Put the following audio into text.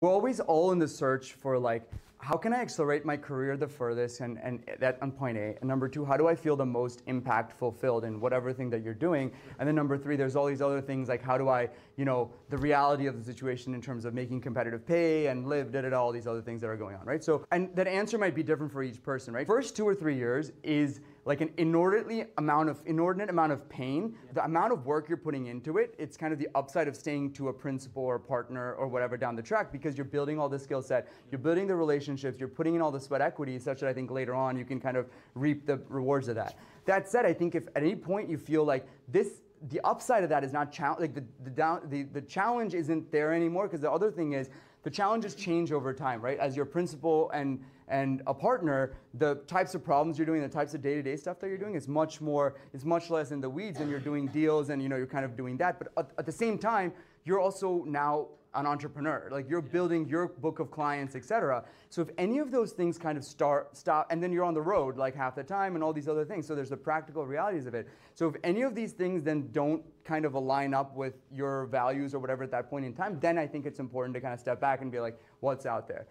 We're always all in the search for like, how can I accelerate my career the furthest and that on point A. And number two, how do I feel the most impact fulfilled in whatever thing that you're doing? And then number three, there's all these other things like how do I, the reality of the situation in terms of making competitive pay and live, all these other things that are going on, right? So, and that answer might be different for each person, right? First 2 or 3 years is like an inordinate amount of pain. Yeah. The amount of work you're putting into it, it's kind of the upside of staying to a principal or partner or whatever down the track because you're building all the skill set, you're building the relationships, you're putting in all the sweat equity such that I think later on you can kind of reap the rewards of that. That said, I think if at any point you feel like the upside of that is not the challenge isn't there anymore because the other thing is the challenges change over time, right? As your principal and a partner, the types of problems you're doing, the types of day-to-day stuff that you're doing is much less in the weeds, and you're doing deals and you're kind of doing that. But at the same time, you're also now an entrepreneur. Like you're building your book of clients, etc. So if any of those things kind of stop, and then you're on the road like half the time and all these other things. So there's the practical realities of it. So if any of these things then don't kind of align up with your values or whatever at that point in time, then I think it's important to kind of step back and be like, what's out there?